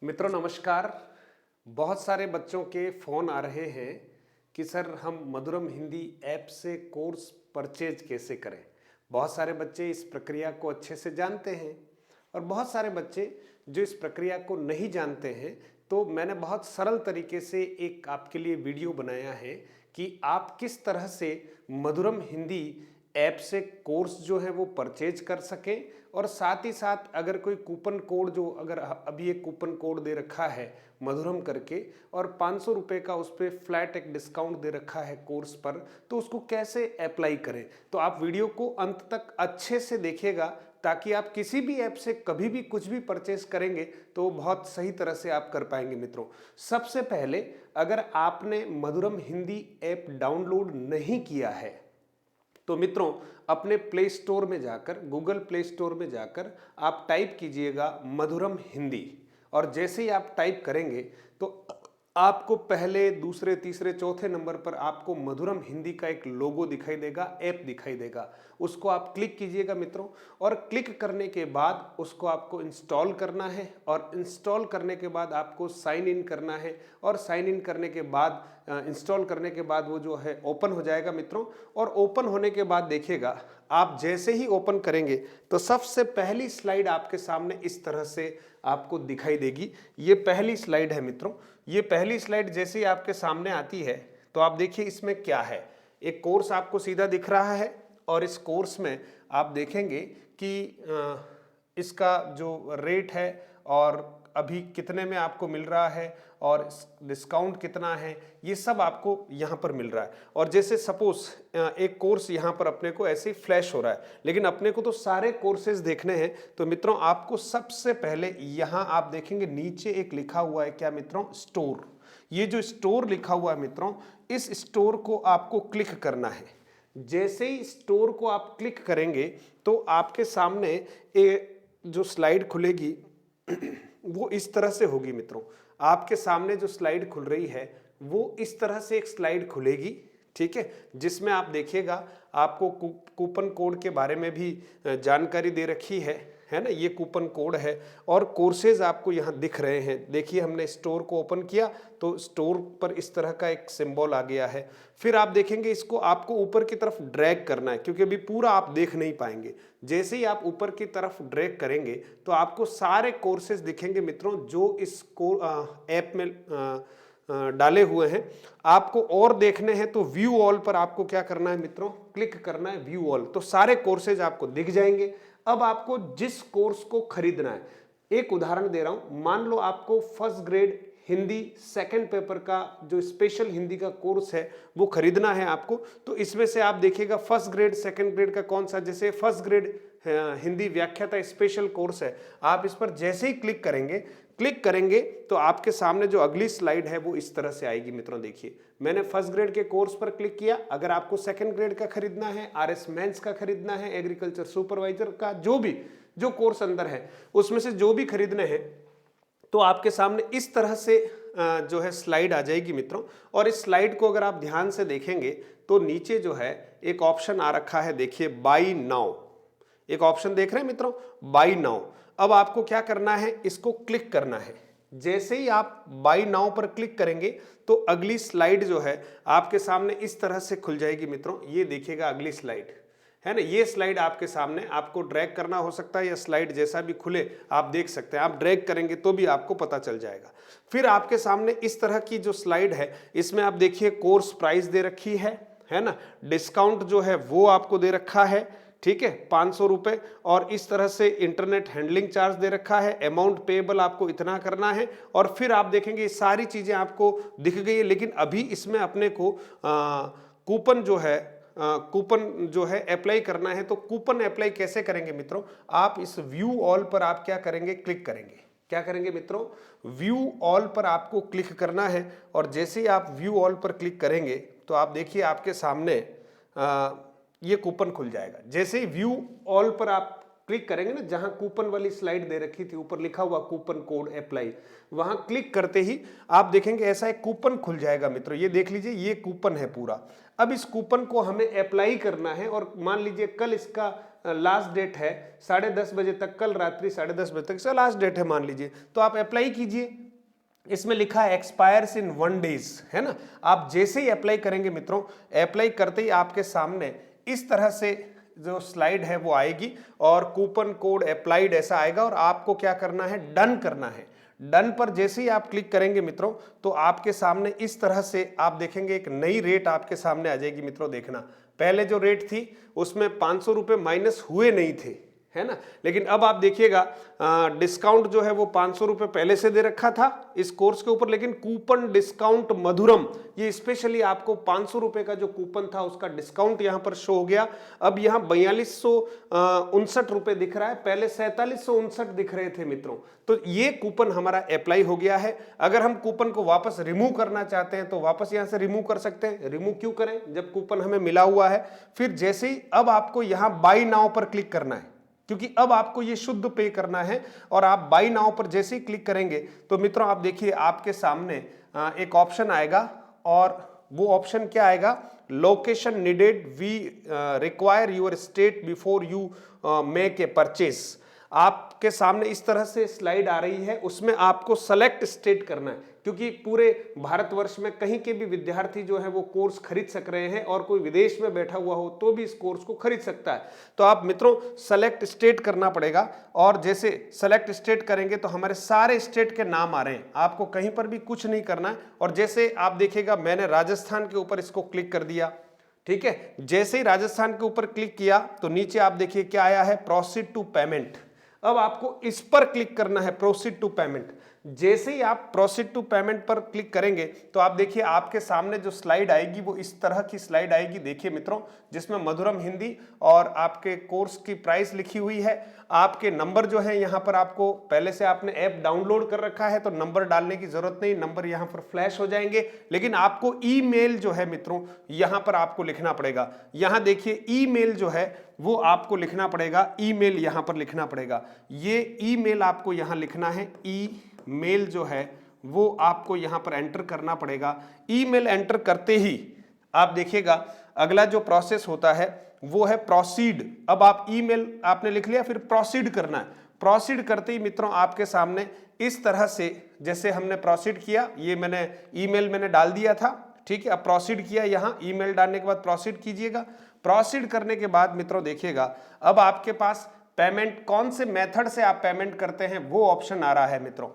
मित्रों नमस्कार। बहुत सारे बच्चों के फ़ोन आ रहे हैं कि सर हम मधुरम हिंदी ऐप से कोर्स परचेज कैसे करें। बहुत सारे बच्चे इस प्रक्रिया को अच्छे से जानते हैं और बहुत सारे बच्चे जो इस प्रक्रिया को नहीं जानते हैं, तो मैंने बहुत सरल तरीके से एक आपके लिए वीडियो बनाया है कि आप किस तरह से मधुरम हिंदी ऐप से कोर्स जो है वो परचेज कर सकें और साथ ही साथ अगर कोई कूपन कोड जो अगर अभी एक कूपन कोड दे रखा है मधुरम करके और 500 रुपये का उस पर फ्लैट एक डिस्काउंट दे रखा है कोर्स पर, तो उसको कैसे अप्लाई करें। तो आप वीडियो को अंत तक अच्छे से देखिएगा ताकि आप किसी भी ऐप से कभी भी कुछ भी परचेस करेंगे तो बहुत सही तरह से आप कर पाएंगे। मित्रों सबसे पहले अगर आपने मधुरम हिंदी ऐप डाउनलोड नहीं किया है तो मित्रों अपने प्ले स्टोर में जाकर गूगल प्ले स्टोर में जाकर आप टाइप कीजिएगा मधुरम हिंदी और जैसे ही आप टाइप करेंगे तो आपको पहले दूसरे तीसरे चौथे नंबर पर आपको मधुरम हिंदी का एक लोगो दिखाई देगा, ऐप दिखाई देगा। उसको आप क्लिक कीजिएगा मित्रों और क्लिक करने के बाद उसको आपको इंस्टॉल करना है और इंस्टॉल करने के बाद आपको साइन इन करना है और साइन इन करने के बाद इंस्टॉल करने के बाद वो जो है ओपन हो जाएगा मित्रों। और ओपन होने के बाद देखिएगा आप जैसे ही ओपन करेंगे तो सबसे पहली स्लाइड आपके सामने इस तरह से आपको दिखाई देगी। ये पहली स्लाइड है मित्रों। ये पहली स्लाइड जैसे ही आपके सामने आती है तो आप देखिए इसमें क्या है। एक कोर्स आपको सीधा दिख रहा है और इस कोर्स में आप देखेंगे कि इसका जो रेट है और अभी कितने में आपको मिल रहा है और डिस्काउंट कितना है, ये सब आपको यहाँ पर मिल रहा है। और जैसे सपोज एक कोर्स यहाँ पर अपने को ऐसे ही फ्लैश हो रहा है, लेकिन अपने को तो सारे कोर्सेज देखने हैं। तो मित्रों आपको सबसे पहले यहाँ आप देखेंगे नीचे एक लिखा हुआ है क्या मित्रों, स्टोर। ये जो स्टोर लिखा हुआ है मित्रों, इस स्टोर को आपको क्लिक करना है। जैसे ही स्टोर को आप क्लिक करेंगे तो आपके सामने जो स्लाइड खुलेगी वो इस तरह से होगी मित्रों। आपके सामने जो स्लाइड खुल रही है वो इस तरह से एक स्लाइड खुलेगी, ठीक है, जिसमें आप देखिएगा आपको कूपन कोड के बारे में भी जानकारी दे रखी है ना। ये कूपन कोड है और कोर्सेज आपको यहाँ दिख रहे हैं। देखिए हमने स्टोर को ओपन किया तो स्टोर पर इस तरह का एक सिंबल आ गया है। फिर आप देखेंगे इसको आपको ऊपर की तरफ ड्रैग करना है क्योंकि अभी पूरा आप देख नहीं पाएंगे। जैसे ही आप ऊपर की तरफ ड्रैग करेंगे तो आपको सारे कोर्सेज दिखेंगे मित्रों जो इस ऐप में डाले हुए हैं। आपको और देखने हैं तो व्यू ऑल पर आपको क्या करना है मित्रों, क्लिक करना है व्यू ऑल, तो सारे कोर्सेज आपको दिख जाएंगे। अब आपको जिस कोर्स को खरीदना है, एक उदाहरण दे रहा हूं, मान लो आपको first grade Hindi second paper का जो स्पेशल हिंदी का कोर्स है वो खरीदना है आपको। तो इसमें से आप देखिएगा फर्स्ट ग्रेड सेकंड ग्रेड का कौन सा, जैसे फर्स्ट ग्रेड हिंदी व्याख्याता स्पेशल कोर्स है, आप इस पर जैसे ही क्लिक करेंगे तो आपके सामने जो अगली स्लाइड है वो इस तरह से आएगी मित्रों। देखिए मैंने फर्स्ट ग्रेड के कोर्स पर क्लिक किया। अगर आपको सेकंड ग्रेड का खरीदना है, आरएस मेंस का खरीदना है, एग्रीकल्चर सुपरवाइजर का जो कोर्स अंदर है उसमें से जो भी खरीदने हैं तो आपके सामने इस तरह से जो है स्लाइड आ जाएगी मित्रों। और इस स्लाइड को अगर आप ध्यान से देखेंगे तो नीचे जो है एक ऑप्शन आ रखा है, देखिए बाई नाउ, एक ऑप्शन देख रहे हैं मित्रों, बाई नाउ। अब आपको क्या करना है, इसको क्लिक करना है। जैसे ही आप बाई नाउ पर क्लिक करेंगे तो अगली स्लाइड जो है आपके सामने इस तरह से खुल जाएगी मित्रों। ये देखिएगा अगली स्लाइड है ना, ये स्लाइड आपके सामने, आपको ड्रैग करना हो सकता है या स्लाइड जैसा भी खुले आप देख सकते हैं। आप ड्रैग करेंगे तो भी आपको पता चल जाएगा। फिर आपके सामने इस तरह की जो स्लाइड है इसमें आप देखिए कोर्स प्राइस दे रखी है ना, डिस्काउंट जो है वो आपको दे रखा है, ठीक है, 500 रुपए, और इस तरह से इंटरनेट हैंडलिंग चार्ज दे रखा है, अमाउंट पेएबल आपको इतना करना है। और फिर आप देखेंगे ये सारी चीजें आपको दिख गई है। लेकिन अभी इसमें अपने को कूपन जो है अप्लाई करना है। तो कूपन अप्लाई कैसे करेंगे मित्रों, आप इस व्यू ऑल पर आप क्या करेंगे, क्लिक करेंगे। क्या करेंगे मित्रों, व्यू ऑल पर आपको क्लिक करना है। और जैसे ही आप व्यू ऑल पर क्लिक करेंगे तो आप देखिए आपके सामने ये कूपन खुल जाएगा। जैसे ही व्यू ऑल पर आप क्लिक करेंगे ना, जहां कूपन वाली स्लाइड दे रखी थी ऊपर लिखा हुआ कूपन कोड अप्लाई, वहां क्लिक करते ही आप देखेंगे ऐसा एक कूपन खुल जाएगा मित्रों। ये देख लीजिए ये कूपन है पूरा। अब इस कूपन को हमें अप्लाई करना है और मान लीजिए कल इसका लास्ट डेट है 10:30 बजे तक, कल रात्रि 10:30 बजे तक से लास्ट डेट है मान लीजिए, तो आप अप्लाई कीजिए। इसमें लिखा है एक्सपायर्स इन 1 डेज, है ना। आप जैसे ही अप्लाई करेंगे मित्रों, अप्लाई करते ही आपके सामने इस तरह से जो स्लाइड है वो आएगी और कूपन कोड अप्लाइड ऐसा आएगा और आपको क्या करना है, डन करना है। डन पर जैसे ही आप क्लिक करेंगे मित्रों, तो आपके सामने इस तरह से आप देखेंगे एक नई रेट आपके सामने आ जाएगी मित्रों। देखना, पहले जो रेट थी उसमें 500 रुपये माइनस हुए नहीं थे, है ना, लेकिन अब आप देखिएगा डिस्काउंट जो है वो 500 रुपये पहले से दे रखा था इस कोर्स के ऊपर, लेकिन कूपन डिस्काउंट मधुरम, ये स्पेशली आपको 500 रुपये का जो कूपन था उसका डिस्काउंट यहां पर शो हो गया। अब यहां 4259 रुपये दिख रहा है, पहले 4759 दिख रहे थे मित्रों। तो ये कूपन हमारा अप्लाई हो गया है। अगर हम कूपन को वापस रिमूव करना चाहते हैं तो वापस यहां से रिमूव कर सकते हैं। रिमूव क्यों करें जब कूपन हमें मिला हुआ है। फिर जैसे ही अब आपको यहां बाय नाउ पर क्लिक करना है, क्योंकि अब आपको ये शुद्ध पे करना है, और आप बाय नाउ पर जैसे ही क्लिक करेंगे तो मित्रों आप देखिए आपके सामने एक ऑप्शन आएगा, और वो ऑप्शन क्या आएगा, location needed, we require your state before you make a purchase. आपके सामने इस तरह से स्लाइड आ रही है, उसमें आपको सेलेक्ट स्टेट करना है, क्योंकि पूरे भारतवर्ष में कहीं के भी विद्यार्थी जो है वो कोर्स खरीद सक रहे हैं, और कोई विदेश में बैठा हुआ हो तो भी इस कोर्स को खरीद सकता है। तो आप मित्रों सेलेक्ट स्टेट करना पड़ेगा, और जैसे सेलेक्ट स्टेट करेंगे तो हमारे सारे स्टेट के नाम आ रहे हैं, आपको कहीं पर भी कुछ नहीं करना है। और जैसे आप देखिएगा मैंने राजस्थान के ऊपर इसको क्लिक कर दिया, ठीक है। जैसे ही राजस्थान के ऊपर क्लिक किया तो नीचे आप देखिए क्या आया है, प्रोसीड टू पेमेंट। अब आपको इस पर क्लिक करना है, प्रोसीड टू पेमेंट। जैसे ही आप प्रोसीड टू पेमेंट पर क्लिक करेंगे तो आप देखिए आपके सामने जो स्लाइड आएगी वो इस तरह की स्लाइड आएगी, देखिए मित्रों, जिसमें मधुरम हिंदी और आपके कोर्स की प्राइस लिखी हुई है। आपके नंबर जो है यहाँ पर, आपको पहले से आपने ऐप डाउनलोड कर रखा है तो नंबर डालने की जरूरत नहीं, नंबर यहाँ पर फ्लैश हो जाएंगे। लेकिन आपको ईमेल जो है मित्रों यहाँ पर आपको लिखना पड़ेगा। यहाँ देखिए ईमेल जो है वो आपको लिखना पड़ेगा, ईमेल यहाँ पर लिखना पड़ेगा। ये ईमेल आपको यहाँ लिखना है, ईमेल जो है वो आपको यहाँ पर एंटर करना पड़ेगा। ईमेल एंटर करते ही आप देखिएगा अगला जो प्रोसेस होता है वो है प्रोसीड। अब आप ईमेल आपने लिख लिया, फिर प्रोसीड करना है। प्रोसीड करते ही मित्रों आपके सामने इस तरह से, जैसे हमने प्रोसीड किया, ये मैंने ईमेल मैंने डाल दिया था, ठीक है। अब प्रोसीड किया, यहाँ ईमेल डालने के बाद प्रोसीड कीजिएगा। प्रोसीड करने के बाद मित्रों देखिएगा अब आपके पास पेमेंट, कौन से मेथड से आप पेमेंट करते हैं वो ऑप्शन आ रहा है मित्रों।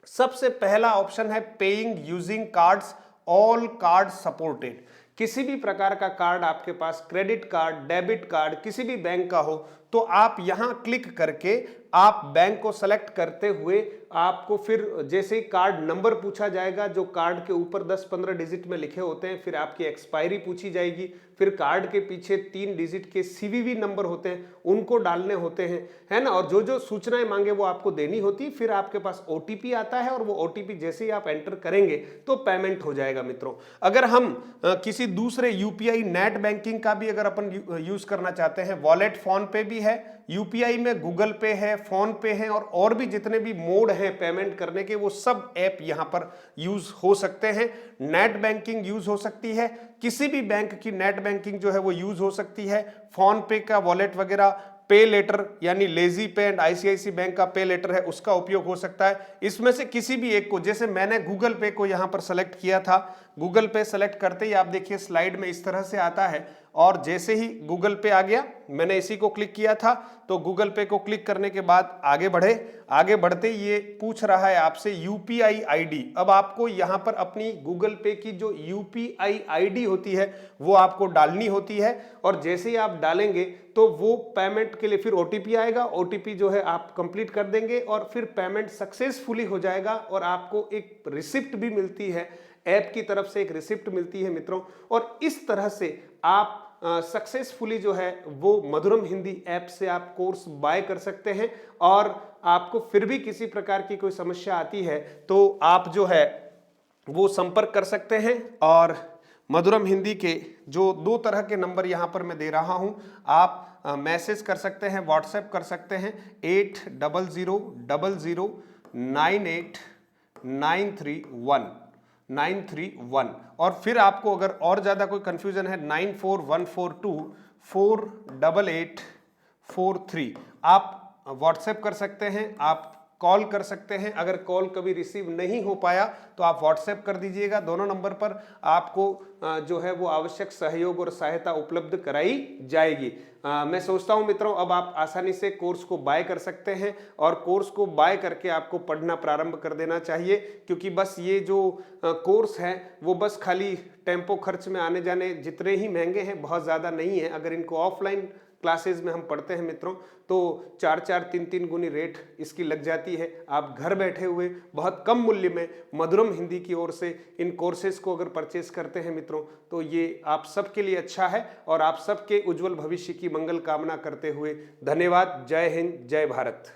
सबसे पहला ऑप्शन है paying using cards, all card supported. किसी भी प्रकार का कार्ड आपके पास, क्रेडिट कार्ड, डेबिट कार्ड, किसी भी बैंक का हो, तो आप यहां क्लिक करके आप बैंक को सेलेक्ट करते हुए आपको फिर जैसे ही कार्ड नंबर पूछा जाएगा, जो कार्ड के ऊपर 10-15 डिजिट में लिखे होते हैं, फिर आपकी एक्सपायरी पूछी जाएगी, फिर कार्ड के पीछे 3 डिजिट के सीवीवी नंबर होते हैं, उनको डालने होते हैं, है ना। और जो जो सूचनाएं मांगे वो आपको देनी होती, फिर आपके पास ओटीपी आता है, और वो ओटीपी जैसे ही आप एंटर करेंगे तो पेमेंट हो जाएगा मित्रों। अगर हम किसी दूसरे यूपीआई नेट बैंकिंग का भी अगर अपन यूज करना चाहते हैं, वॉलेट फोन पे भी है, यूपीआई में गूगल पे है, फोन पे है, और भी जितने भी मोड हैं पेमेंट करने के, वो सब ऐप यहां पर यूज हो सकते हैं। नेट बैंकिंग यूज हो सकती है, किसी भी बैंक की नेट बैंकिंग जो है वो यूज हो सकती है। फोन पे का वॉलेट वगैरह, पे लेटर यानी लेजी पे एंड आईसीआईसी बैंक का पे लेटर है, उसका उपयोग हो सकता है। इसमें से किसी भी एक को, जैसे मैंने गूगल पे को यहां पर सेलेक्ट किया था, गूगल पे सेलेक्ट करते ही आप देखिए स्लाइड में इस तरह से आता है, और जैसे ही गूगल पे आ गया, मैंने इसी को क्लिक किया था, तो गूगल पे को क्लिक करने के बाद आगे बढ़े, आगे बढ़ते ये पूछ रहा है आपसे यूपीआई आईडी। अब आपको यहां पर अपनी गूगल पे की जो यूपीआई आईडी होती है वो आपको डालनी होती है, और जैसे ही आप डालेंगे तो वो पेमेंट के लिए फिर ओटीपी आएगा, ओटीपी जो है आप कंप्लीट कर देंगे और फिर पेमेंट सक्सेसफुली हो जाएगा, और आपको एक रिसिप्ट भी मिलती है, ऐप की तरफ से एक रिसिप्ट मिलती है मित्रों। और इस तरह से आप सक्सेसफुली जो है वो मधुरम हिंदी ऐप से आप कोर्स बाय कर सकते हैं। और आपको फिर भी किसी प्रकार की कोई समस्या आती है तो आप जो है वो संपर्क कर सकते हैं, और मधुरम हिंदी के जो 2 तरह के नंबर यहाँ पर मैं दे रहा हूँ, आप मैसेज कर सकते हैं, व्हाट्सएप कर सकते हैं 80000098931931, और फिर आपको अगर और ज़्यादा कोई कन्फ्यूजन है 94142488 443। आप व्हाट्सएप कर सकते हैं, आप कॉल कर सकते हैं। अगर कॉल कभी रिसीव नहीं हो पाया तो आप व्हाट्सएप कर दीजिएगा। दोनों नंबर पर आपको जो है वो आवश्यक सहयोग और सहायता उपलब्ध कराई जाएगी। मैं सोचता हूं मित्रों अब आप आसानी से कोर्स को बाय कर सकते हैं और कोर्स को बाय करके आपको पढ़ना प्रारंभ कर देना चाहिए, क्योंकि बस ये जो कोर्स है वो बस खाली टेम्पो खर्च में आने जाने जितने ही महंगे हैं, बहुत ज़्यादा नहीं है। अगर इनको ऑफलाइन क्लासेज में हम पढ़ते हैं मित्रों तो 4-4 3-3 गुनी रेट इसकी लग जाती है। आप घर बैठे हुए बहुत कम मूल्य में मधुरम हिंदी की ओर से इन कोर्सेज को अगर परचेस करते हैं मित्रों तो ये आप सबके लिए अच्छा है और आप सबके उज्जवल भविष्य की मंगल कामना करते हुए धन्यवाद। जय हिंद, जय भारत।